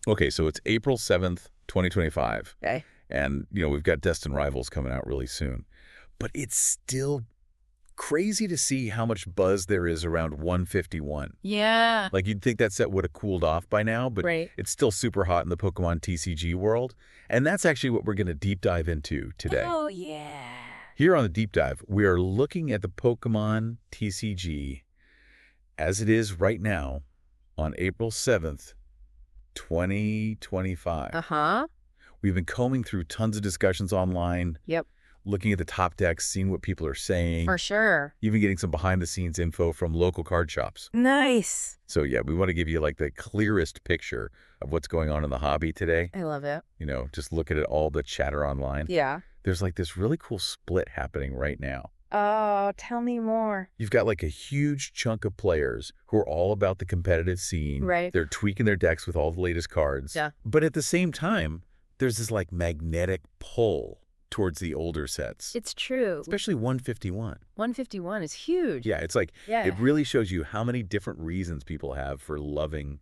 Okay, so it's April 7th, 2025. Okay. And, we've got Destined Rivals coming out really soon. But it's still crazy to see how much buzz there is around 151. Yeah. Like, you'd think that set would have cooled off by now, but Right. it's still super hot in the Pokemon TCG world. And that's actually what we're going to deep dive into today. Oh, yeah. Here on the deep dive, we are looking at the Pokemon TCG as it is right now on April 7th, 2025. Uh-huh. We've been combing through tons of discussions online, Yep. looking at the top decks, seeing what people are saying, For sure. even getting some behind-the-scenes info from local card shops. Nice. So yeah, we want to give you like the clearest picture of what's going on in the hobby today. I love it. Just looking at all the chatter online. Yeah. There's like this really cool split happening right now. Oh, tell me more. You've got like a huge chunk of players who are all about the competitive scene. Right. They're tweaking their decks with all the latest cards. Yeah. But at the same time, there's this like magnetic pull towards the older sets. It's true. Especially 151. 151 is huge. Yeah, it's like, Yeah. it really shows you how many different reasons people have for loving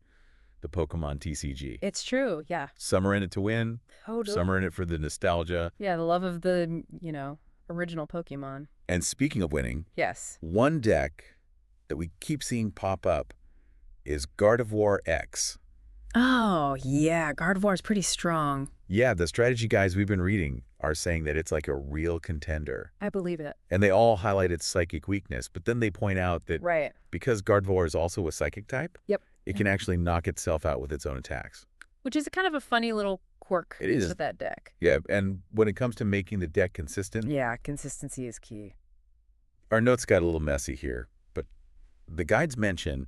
the Pokemon TCG. It's true. Yeah. Some are in it to win. Totally. Some are in it for the nostalgia. Yeah, the love of the, original Pokemon. And speaking of winning, Yes. one deck that we keep seeing pop up is Gardevoir X. Oh, yeah. Gardevoir is pretty strong. Yeah, the strategy guys we've been reading are saying that it's like a real contender. I believe it. And they all highlight its psychic weakness, but then they point out that Right. because Gardevoir is also a psychic type, Yep. it can actually knock itself out with its own attacks. Which is kind of a funny little quirk It is. with that deck. Yeah, and when it comes to making the deck consistent, Yeah, consistency is key. our notes got a little messy here, but the guides mention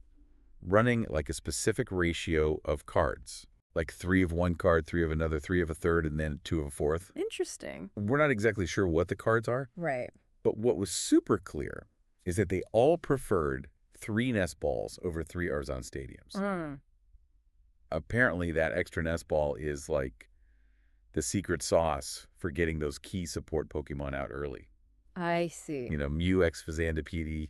running like a specific ratio of cards, like 3 of one card, 3 of another, 3 of a third, and then 2 of a fourth. Interesting. We're not exactly sure what the cards are, Right. but what was super clear is that they all preferred 3 nest balls over 3 Arzon stadiums. Mm. Apparently, that extra nest ball is like the secret sauce for getting those key support Pokemon out early. I see. Mew X Fazandipede,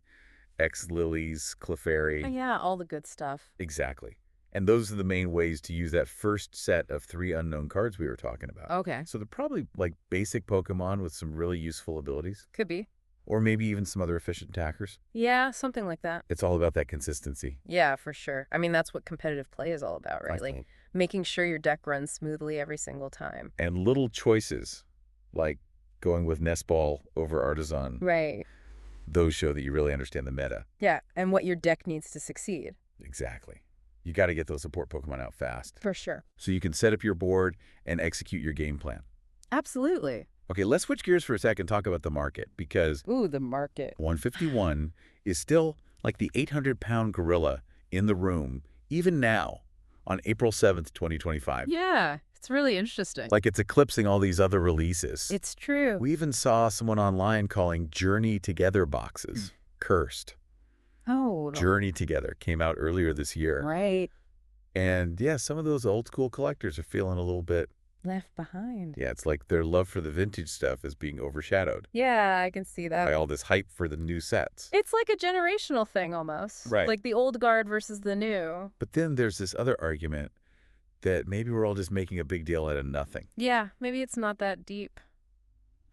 X Lilies, Clefairy. Oh, yeah, all the good stuff. Exactly. And those are the main ways to use that first set of 3 unknown cards we were talking about. Okay. So they're probably like basic Pokemon with some really useful abilities, Could be. or maybe even some other efficient attackers. Yeah, something like that. It's all about that consistency. Yeah, for sure. I mean, that's what competitive play is all about, right? I Like think. making sure your deck runs smoothly every single time. And little choices, like going with Nest Ball over Artisan, Right. those show that you really understand the meta. Yeah, and what your deck needs to succeed. Exactly. You got to get those support Pokemon out fast, For sure. so you can set up your board and execute your game plan. Absolutely. Okay, let's switch gears for a second and talk about the market, because Ooh, the market. 151 is still like the 800-pound gorilla in the room, even now, on April 7th, 2025. Yeah, it's really interesting. Like it's eclipsing all these other releases. It's true. We even saw someone online calling Journey Together boxes cursed. Oh, Journey Together came out earlier this year. right. And yeah, some of those old school collectors are feeling a little bit, Left behind. yeah, it's like their love for the vintage stuff is being overshadowed Yeah, I can see by that. all this hype for the new sets. It's like a generational thing almost. Right. Like the old guard versus the new. But then there's this other argument that maybe we're all just making a big deal out of nothing. Yeah, maybe it's not that deep.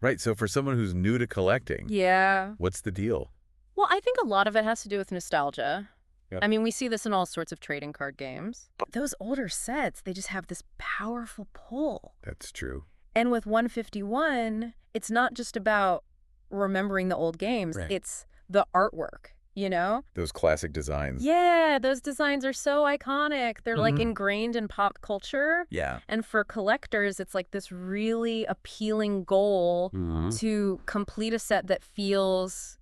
Right, so for someone who's new to collecting, Yeah. what's the deal? Well, I think a lot of it has to do with nostalgia. Yep. I mean, we see this in all sorts of trading card games. Those older sets, they just have this powerful pull. That's true. And with 151, it's not just about remembering the old games. Right. It's the artwork, you know? Those classic designs. Yeah, those designs are so iconic. They're like Mhm. ingrained in pop culture. Yeah. And for collectors, it's like this really appealing goal to complete a set that feels,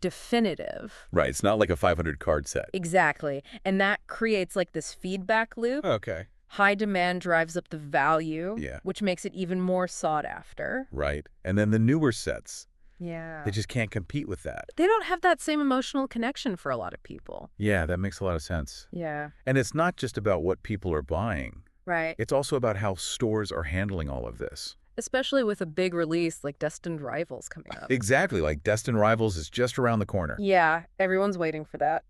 definitive. Right, it's not like a 500 card set. Exactly. And that creates like this feedback loop. Okay. High demand drives up the value, Yeah. which makes it even more sought after. Right. And then the newer sets, Yeah. they just can't compete with that. They don't have that same emotional connection for a lot of people. Yeah, that makes a lot of sense. Yeah. And it's not just about what people are buying. Right. It's also about how stores are handling all of this. Especially with a big release like Destined Rivals coming up. Exactly, like Destined Rivals is just around the corner. Yeah, everyone's waiting for that.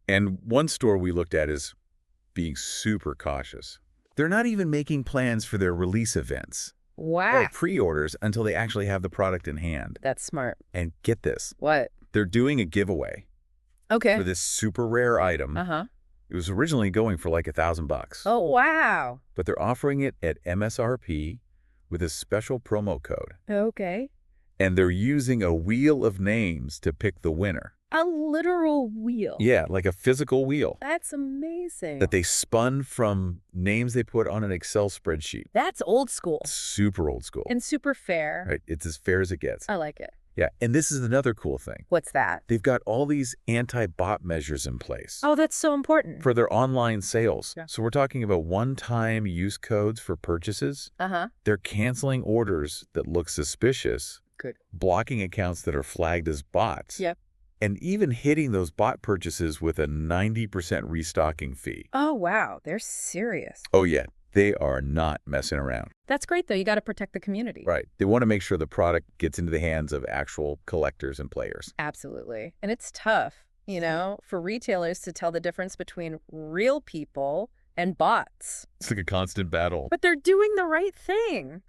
And one store we looked at is being super cautious. They're not even making plans for their release events Wow. or pre-orders until they actually have the product in hand. That's smart. And get this. What? They're doing a giveaway Okay. for this super rare item. Uh-huh. It was originally going for like $1,000. Oh, wow. But they're offering it at MSRP with a special promo code. Okay. And they're using a wheel of names to pick the winner. A literal wheel. Yeah, like a physical wheel That's amazing. that they spun from names they put on an Excel spreadsheet. That's old school. Super old school. And super fair. Right? It's as fair as it gets. I like it. Yeah, and this is another cool thing. What's that? They've got all these anti-bot measures in place Oh, that's so important. for their online sales. Yeah. So we're talking about one-time use codes for purchases. Uh-huh. They're canceling orders that look suspicious, Good. blocking accounts that are flagged as bots, Yep. and even hitting those bot purchases with a 90% restocking fee. Oh, wow. They're serious. Oh, yeah. They are not messing around. That's great, though. You got to protect the community. Right. They want to make sure the product gets into the hands of actual collectors and players. Absolutely. And it's tough, for retailers to tell the difference between real people and bots. It's like a constant battle. But they're doing the right thing,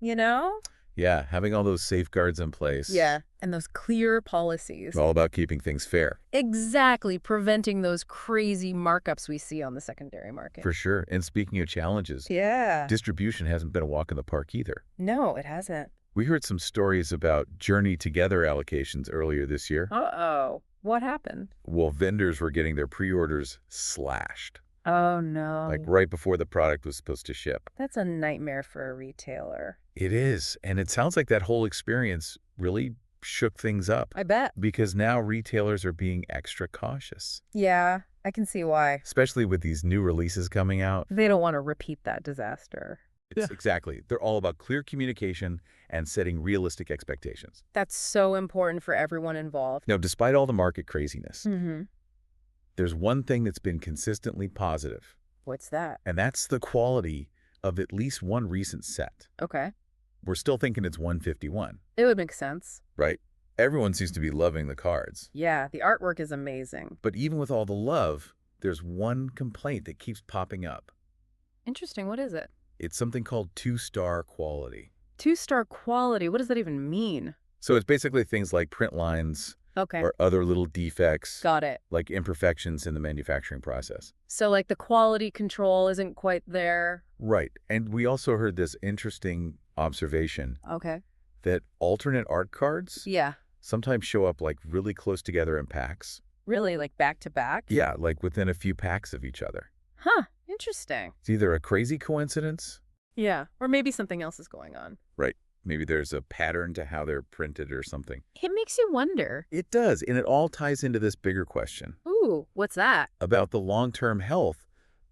Yeah, having all those safeguards in place. Yeah. And those clear policies. It's all about keeping things fair. Exactly. Preventing those crazy markups we see on the secondary market. For sure. And speaking of challenges, Yeah. distribution hasn't been a walk in the park either. No, it hasn't. We heard some stories about Journey Together allocations earlier this year. Uh-oh. What happened? Well, vendors were getting their pre-orders slashed, Oh, no. like right before the product was supposed to ship. That's a nightmare for a retailer. It is. And it sounds like that whole experience really shook things up I bet. because now retailers are being extra cautious, Yeah, I can see why. especially with these new releases coming out. They don't want to repeat that disaster. Exactly. They're all about clear communication and setting realistic expectations. That's so important for everyone involved. Now, despite all the market craziness, Mm-hmm. there's one thing that's been consistently positive, What's that? and that's the quality of at least one recent set. Okay. We're still thinking it's 151, It would make sense. right? Everyone seems to be loving the cards. Yeah, the artwork is amazing. But even with all the love, there's one complaint that keeps popping up. Interesting. What is it? It's something called 2-star quality. 2-star quality. What does that even mean? So it's basically things like print lines Okay. or other little defects, Got it. like imperfections in the manufacturing process. So, like, the quality control isn't quite there. Right. And we also heard this interesting observation Okay. that alternate art cards Yeah. sometimes show up like really close together in packs. Really, like, back to back? Yeah, like within a few packs of each other. Huh. Interesting. It's either a crazy coincidence, Yeah. Or maybe something else is going on. right? Maybe there's a pattern to how they're printed or something. It makes you wonder. It does, and it all ties into this bigger question Ooh, what's that? about the long-term health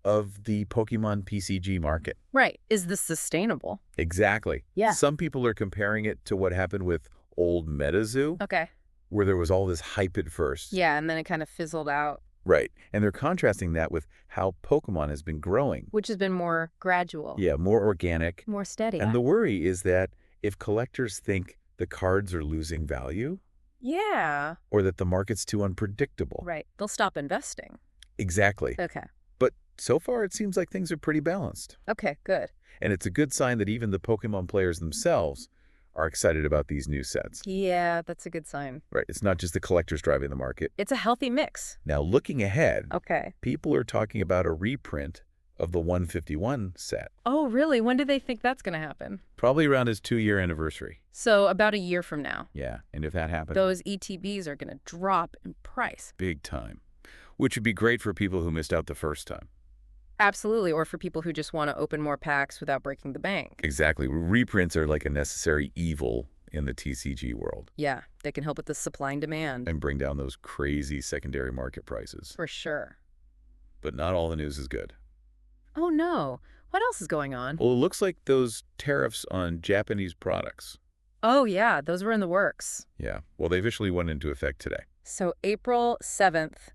of the Pokemon PCG market. Right. Is this sustainable? Exactly. Yeah. Some people are comparing it to what happened with old MetaZoo, Okay. where there was all this hype at first. Yeah, and then it kind of fizzled out, Right. And they're contrasting that with how Pokemon has been growing. which has been more gradual. Yeah, more organic. More steady. And the worry is that if collectors think the cards are losing value Yeah. or that the market's too unpredictable. Right. They'll stop investing. Exactly. Okay. But so far, it seems like things are pretty balanced. Okay, good. And it's a good sign that even the Pokemon players themselves are excited about these new sets. Yeah, that's a good sign. Right. It's not just the collectors driving the market. It's a healthy mix. Now, looking ahead, Okay. people are talking about a reprint of the 151 set, Oh, really? When do they think that's going to happen? probably around his 2-year anniversary. So about a year from now. Yeah. And if that happens, Those ETBs are going to drop in price. big time, which would be great for people who missed out the first time. Absolutely. Or for people who just want to open more packs without breaking the bank. Exactly. Reprints are like a necessary evil in the TCG world Yeah, they can help with the supply and demand. and bring down those crazy secondary market prices. For sure. But not all the news is good. Oh, no. What else is going on? Well, it looks like those tariffs on Japanese products. Oh, yeah, those were in the works. Yeah. Well, they officially went into effect today, So April 7th,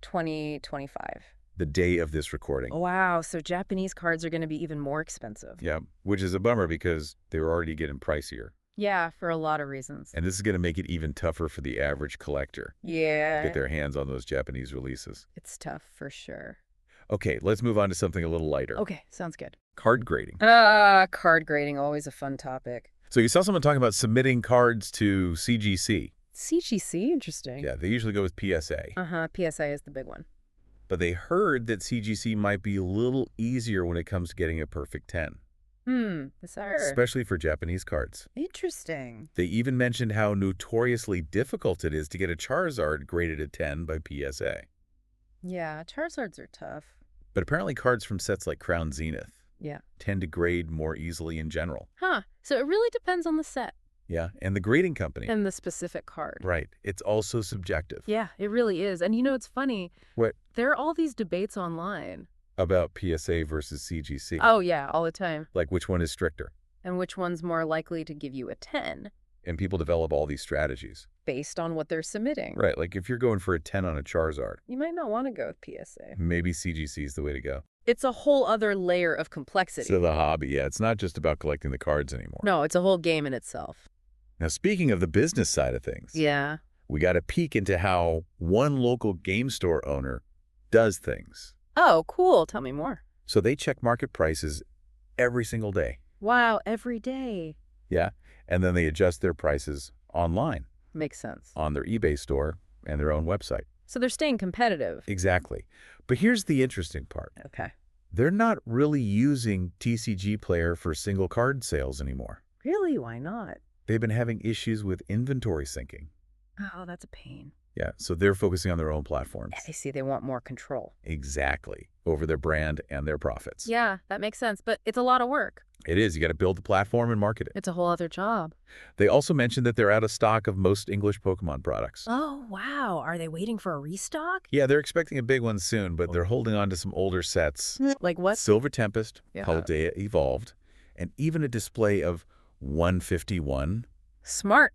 2025. the day of this recording. Wow, so Japanese cards are going to be even more expensive. Yeah, which is a bummer because they were already getting pricier. Yeah, for a lot of reasons. And this is going to make it even tougher for the average collector to Yeah, get their hands on those Japanese releases. it's tough for sure. Okay, let's move on to something a little lighter. Okay, sounds good. Card grading. Card grading, always a fun topic. So you saw someone talking about submitting cards to CGC. CGC? Interesting. Yeah, they usually go with PSA. PSA is the big one. But they heard that CGC might be a little easier when it comes to getting a perfect 10. Especially for Japanese cards. Interesting. They even mentioned how notoriously difficult it is to get a Charizard graded a 10 by PSA. Yeah, Charizards are tough. But apparently cards from sets like Crown Zenith tend to grade more easily in general. So it really depends on the set. Yeah, and the grading company. And the specific card. Right. It's also subjective. Yeah, it really is. And you know, it's funny. What? There are all these debates online. About PSA versus CGC. Oh, yeah, all the time. Like which one is stricter. And which one's more likely to give you a 10. And people develop all these strategies. Based on what they're submitting. Right, like if you're going for a 10 on a Charizard. You might not want to go with PSA. Maybe CGC is the way to go. It's a whole other layer of complexity. So the hobby, yeah, it's not just about collecting the cards anymore. No, it's a whole game in itself. Now, speaking of the business side of things. Yeah. We got a peek into how one local game store owner does things. Oh, cool. Tell me more. So they check market prices every single day. Wow, every day. Yeah, and then they adjust their prices online. Makes sense. On their eBay store and their own website. So they're staying competitive. Exactly. But here's the interesting part. Okay. They're not really using TCG Player for single card sales anymore. Really? Why not? They've been having issues with inventory syncing. Oh, that's a pain. Yeah, so they're focusing on their own platforms. I see. They want more control. Exactly. Over their brand and their profits. Yeah, that makes sense. But it's a lot of work. It is. You got to build the platform and market it. It's a whole other job. They also mentioned that they're out of stock of most English Pokemon products. Oh, wow. Are they waiting for a restock? Yeah, they're expecting a big one soon, but they're holding on to some older sets. Like what? Silver Tempest, Paldea Evolved, and even a display of 151. Smart.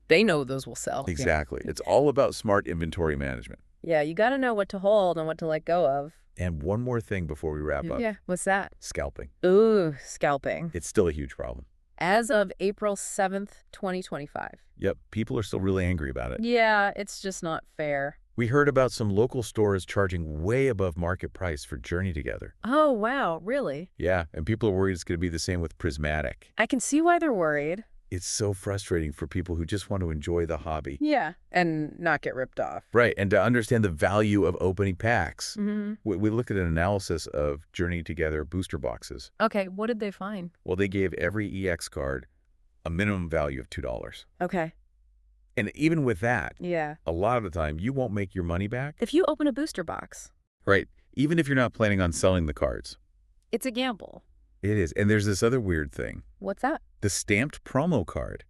They know those will sell. Exactly. It's all about smart inventory management. Yeah, you got to know what to hold and what to let go of. And one more thing before we wrap up. Yeah, what's that? Scalping. Ooh, scalping. It's still a huge problem. As of April 7th, 2025. Yep, people are still really angry about it. Yeah, it's just not fair. We heard about some local stores charging way above market price for Journey Together. Oh, wow, really? Yeah, and people are worried it's going to be the same with Prismatic. I can see why they're worried. It's so frustrating for people who just want to enjoy the hobby. Yeah, and not get ripped off. Right, and to understand the value of opening packs. Mm-hmm. We looked at an analysis of Journey Together booster boxes. Okay, what did they find? Well, they gave every EX card a minimum value of $2. Okay. And even with that, yeah, a lot of the time, you won't make your money back. If you open a booster box. Right, even if you're not planning on selling the cards. It's a gamble. It is, and there's this other weird thing. What's that? The stamped promo card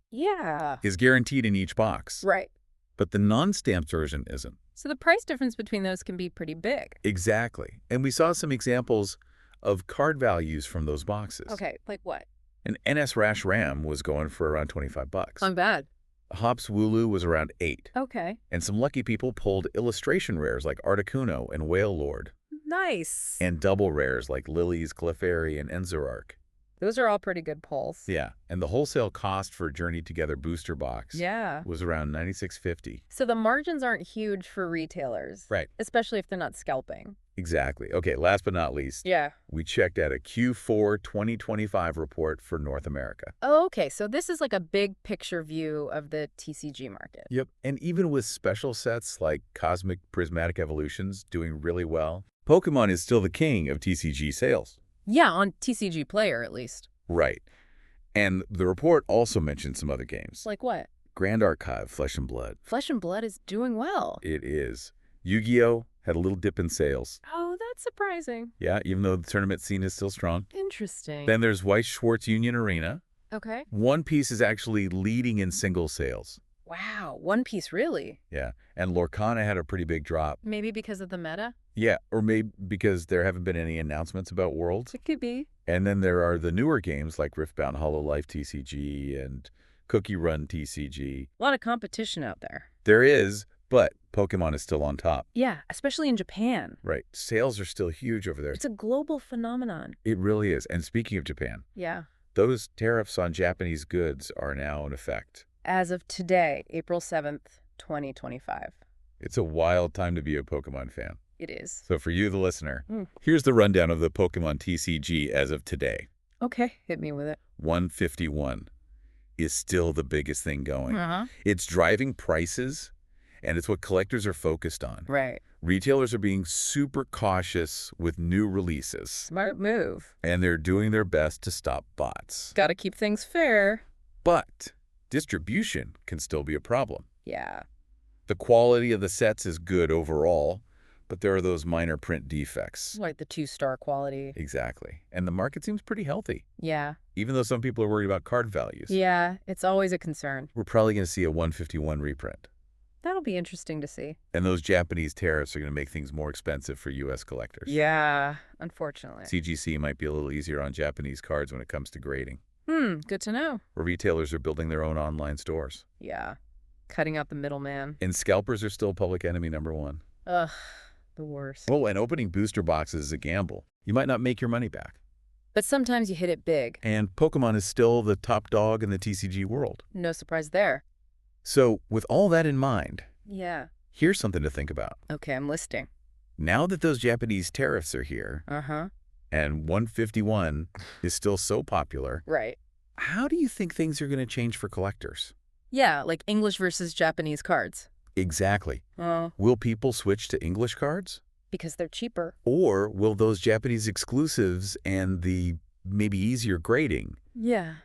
is guaranteed in each box. Right. But the non-stamped version isn't. So the price difference between those can be pretty big. Exactly. And we saw some examples of card values from those boxes. Okay, like what? An NS Rash Ram was going for around $25. Not bad. Hops Wooloo was around $8. Okay. And some lucky people pulled illustration rares like Articuno and Whale Lord. Nice. And double rares like Lilies, Clefairy, and Enzarark. Those are all pretty good pulls. Yeah, and the wholesale cost for Journey Together booster box was around $96.50. So the margins aren't huge for retailers. Right. Especially if they're not scalping. Exactly. Okay, last but not least. Yeah. We checked out a Q4 2025 report for North America. Oh, okay. So this is like a big picture view of the TCG market. Yep. And even with special sets like Cosmic Prismatic Evolutions doing really well, Pokemon is still the king of TCG sales. Yeah, on TCG Player at least. Right. And the report also mentioned some other games. Like what? Grand Archive, Flesh and Blood. Flesh and Blood is doing well. It is. Yu-Gi-Oh! Had a little dip in sales. Oh, that's surprising. Yeah, even though the tournament scene is still strong. Interesting. Then there's Weiss Schwartz Union Arena. Okay. One Piece is actually leading in single sales. Wow, One Piece really? Yeah, and Lorcana had a pretty big drop. Maybe because of the meta? Yeah, or maybe because there haven't been any announcements about Worlds. It could be. And then there are the newer games like Riftbound Hollow Life TCG and Cookie Run TCG. A lot of competition out there. There is, but Pokemon is still on top. Yeah, especially in Japan. Right. Sales are still huge over there. It's a global phenomenon. It really is. And speaking of Japan, yeah, those tariffs on Japanese goods are now in effect. As of today, April 7th, 2025. It's a wild time to be a Pokemon fan. It is. So for you, the listener, here's the rundown of the Pokemon TCG as of today. Okay, hit me with it. 151 is still the biggest thing going. It's driving prices, and it's what collectors are focused on. Right. Retailers are being super cautious with new releases. Smart move. And they're doing their best to stop bots. Gotta keep things fair. But distribution can still be a problem. Yeah. The quality of the sets is good overall, but there are those minor print defects. Like the 2-star quality. Exactly. And the market seems pretty healthy, Yeah. even though some people are worried about card values. Yeah, it's always a concern. We're probably going to see a 151 reprint. That'll be interesting to see. And those Japanese tariffs are going to make things more expensive for U.S. collectors. Yeah, unfortunately. CGC might be a little easier on Japanese cards when it comes to grading. Good to know. Where retailers are building their own online stores. Yeah, cutting out the middleman. And scalpers are still public enemy #1. Ugh, the worst. Well, and opening booster boxes is a gamble. You might not make your money back. But sometimes you hit it big. And Pokemon is still the top dog in the TCG world. No surprise there. So, with all that in mind, Yeah. here's something to think about. Okay, I'm listening. Now that those Japanese tariffs are here, and 151 is still so popular, Right. how do you think things are going to change for collectors? Yeah, like English versus Japanese cards. Exactly. Will people switch to English cards? Because they're cheaper. Or will those Japanese exclusives and the maybe easier grading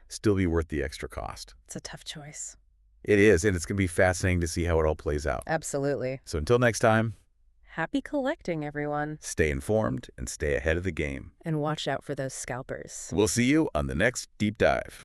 still be worth the extra cost? It's a tough choice. It is, and it's going to be fascinating to see how it all plays out. Absolutely. So until next time, happy collecting, everyone. Stay informed and stay ahead of the game. And watch out for those scalpers. We'll see you on the next Deep Dive.